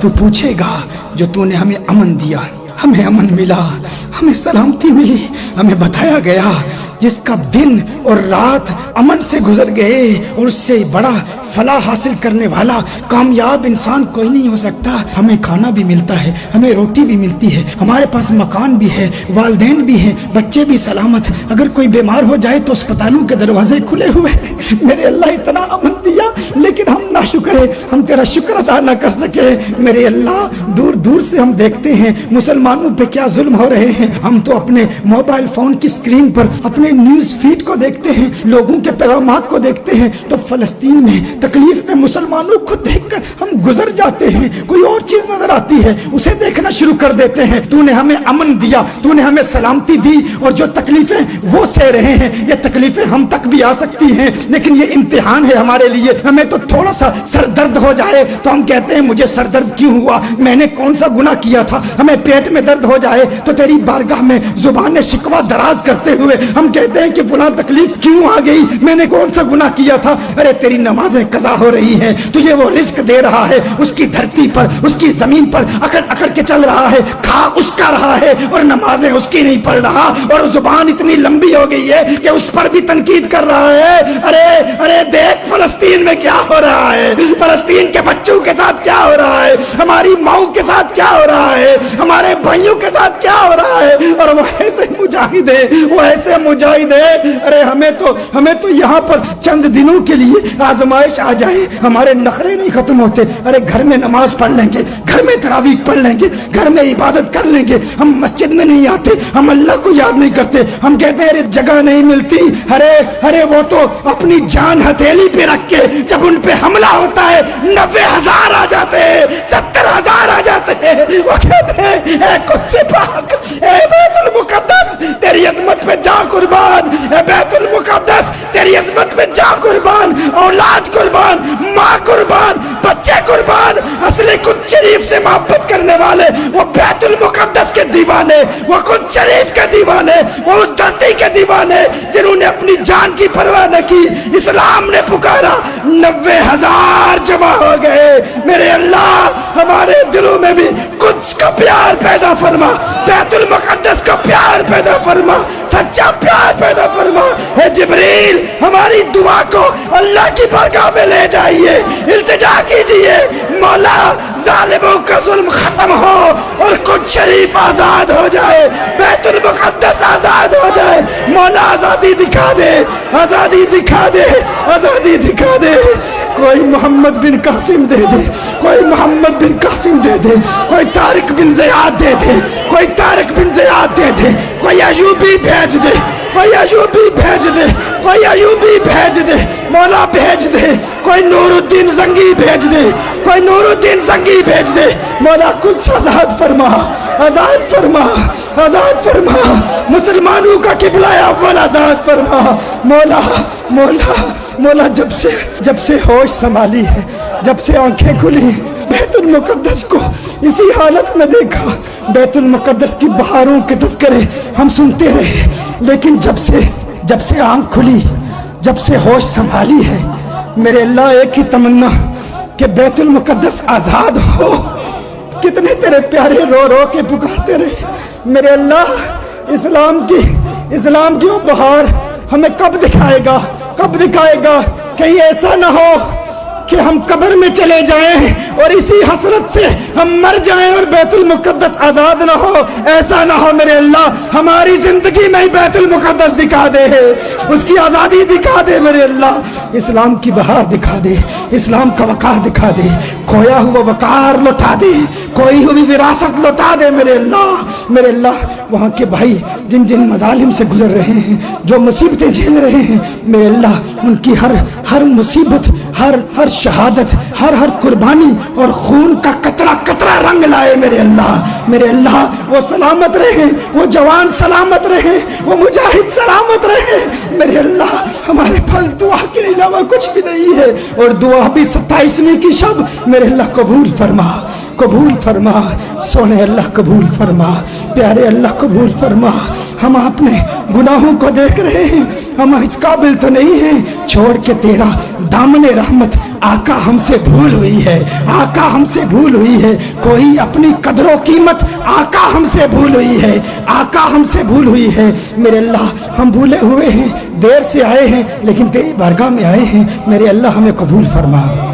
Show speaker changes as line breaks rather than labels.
तू पूछेगा जो तूने हमें अमन दिया, हमें अमन मिला, हमें सलामती मिली, हमें बताया गया जिसका दिन और रात अमन से गुजर गए और उससे बड़ा फलाह हासिल करने वाला कामयाब इंसान कोई नहीं हो सकता। हमें खाना भी मिलता है, हमें रोटी भी मिलती है, हमारे पास मकान भी है, वालिदैन भी हैं, बच्चे भी सलामत। अगर कोई बीमार हो जाए तो अस्पतालों के दरवाजे खुले हुए हैं। मेरे अल्लाह इतना अमन दिया, लेकिन हम नाशुक्र हैं, हम तेरा शुक्र अदा न कर सके। मेरे अल्लाह दूर दूर से हम देखते हैं मुसलमानों पे क्या जुल्म हो रहे हैं। हम तो अपने मोबाइल फोन की स्क्रीन पर अपने न्यूज फीड को देखते हैं, लोगों के पैगामात को देखते हैं, तो फलस्तीन में तकलीफ में मुसलमानों को देखकर हम गुजर जाते हैं। कोई और चीज नजर आती है, उसे देखना शुरू कर देते हैं। तूने हमें अमन दिया, तूने हमें सलामती दी, और जो तकलीफें वो सह रहे हैं, ये तकलीफें हम तक भी आ सकती हैं, लेकिन ये इम्तिहान है हमारे लिए। हमें तो थोड़ा सा सर दर्द हो जाए तो हम कहते हैं मुझे सर दर्द क्यों हुआ, मैंने कौन सा गुनाह किया था। हमें पेट में दर्द हो जाए तो तेरी बारगाह में जुबान शिकवा दराज करते हुए हम कहते हैं कि फलां तकलीफ क्यों आ गई, मैंने कौन सा गुनाह किया था। अरे तेरी नमाजें कज़ा हो रही हैं, तुझे वो रिस्क दे रहा है, उसकी धरती पर, उसकी जमीन पर अकड़ अकड़ के चल रहा है, खा उसका रहा है और नमाजें उसकी नहीं पढ़ रहा, और जुबान इतनी लंबी हो गई है कि उस पर भी तनकीद कर रहा है। अरे अरे देख फलस्तीन में क्या हो रहा है, फलस्तीन के बच्चों के साथ क्या हो रहा है, हमारी माओ के साथ क्या हो रहा है, हमारे भाइयों के साथ क्या हो रहा है। और वो ऐसे मुजाहिद है, वो ऐसे मुजाहिद है। अरे हमें तो यहाँ पर चंद दिनों के लिए आजमाइश आ जाए, हमारे नखरे नहीं खत्म होते। अरे घर में नमाज पढ़ लेंगे, घर में तरावीह पढ़ लेंगे, घर में इबादत कर लेंगे, हम मस्जिद में नहीं आते, हम अल्लाह को याद नहीं करते, हम कहते हैं अरे जगह नहीं मिलती। अरे वो तो अपनी जान हथेली पे रख के जब उन पे हमला होता है 90,000 आ जाते हैं, 70,000 आ जाते हैं। वो कहते हैं ए कुद्स पाक, ए बैतुल मुकद्दस तेरी अजमत पे जा कुर्बान, ए बैतुल मुकद्दस तेरी अजमत पे जा कुर्बान, औलाद कुर्बान, माँ कुर्बान, बच्चे कुर्बान। असली कुद्स शरीफ से मोहब्बत करने वाले वो बैतुल मुकद्दस के दीवाने, वो कुद्स शरीफ के दीवाने, वो उस धरती के दीवाने जिन्होंने अपनी जान की परवाह न की। इस्लाम ने पुकारा, 90,000 जमा हो गए। मेरे अल्लाह हमारे दिलों में भी कुद्स का प्यार पैदा फरमा, बैतुल मुकद्दस का प्यार पैदा फरमा, सच्चा प्यार पैदा फरमा। हे जिब्रील हमारी दुआ को अल्लाह की बारगाह में ले जाइए, इल्तिजा कीजिए मौला जालिमों का जुल्म खत्म हो और कुद्स शरीफ आजाद हो जाए, बैतुल मुकद्दस आजाद हो जाए। मौला आजादी दिखा दे, आजादी दिखा दे, आजादी दिखा दे। कोई मोहम्मद बिन कासिम दे दे, कोई मोहम्मद बिन कासिम दे दे, कोई तारिक बिन ज़ियाद दे दे, कोई तारिक बिन ज़ियाद दे दे, कोई अयूबी भेज दे, कोई अयूबी भेज दे, कोई अयूबी भेज दे, मौला भेज दे, कोई नूरुद्दीन जंगी भेज दे, कोई नूरुद्दीन जंगी भेज दे। मौला कुछ आजाद फरमा, आजाद फरमा, आजाद फरमा। मुसलमानों का किबला अव्वल आजाद फरमा। मौला मौला मौला जब से होश संभाली है, जब से आंखें खुली हैं, बैतुल मुकद्दस को इसी हालत में देखा। बैतुल मुकद्दस की बहारों के तज़किरे हम सुनते रहे, लेकिन जब से आंख खुली, जब से होश संभाली है, मेरे अल्लाह एक ही तमन्ना कि बैतुल मुकद्दस आजाद हो। कितने तेरे प्यारे रो रो के पुकारते रहे। मेरे अल्लाह इस्लाम की वो बहार हमें कब दिखाएगा। कहीं ऐसा ना हो कि हम कब्र में चले जाएं और इसी हसरत से हम मर जाएं और बैतुल मुकद्दस आजाद ना हो। ऐसा ना हो मेरे अल्लाह, हमारी जिंदगी में ही बैतुल मुकद्दस दिखा दे, उसकी आज़ादी दिखा दे मेरे अल्लाह। इस्लाम की बहार दिखा दे, इस्लाम का वकार दिखा दे, खोया हुआ वकार लौटा दे, खोई हुई विरासत लौटा दे मेरे अल्लाह। मेरे अल्लाह वहाँ के भाई जिन जिन मजालिम से गुजर रहे हैं, जो मुसीबतें झेल रहे हैं, मेरे अल्लाह उनकी हर मुसीबत, हर शहादत, हर कुर्बानी और खून का कतरा कतरा रंग लाए मेरे अल्लाह। मेरे अल्लाह वो सलामत रहे, वो जवान सलामत रहे, वो मुजाहिद सलामत रहे। मेरे अल्लाह हमारे पास दुआ के अलावा कुछ भी नहीं है, और दुआ भी 27वीं की शब मेरे अल्लाह कबूल फरमा, कबूल फरमा। सोने अल्लाह कबूल फरमा, प्यारे अल्लाह कबूल फरमा। हम अपने गुनाहों को देख रहे हैं, हम इस काबिल तो नहीं हैं, छोड़ के तेरा दामने रहमत आका हमसे भूल हुई है, आका हमसे भूल हुई है। कोई अपनी कदर व कीमत, आका हमसे भूल हुई है, आका हमसे भूल हुई है। मेरे अल्लाह हम भूले हुए हैं, देर से आए हैं लेकिन तेरी बारगाह में आए हैं। मेरे अल्लाह हमें कबूल फरमा।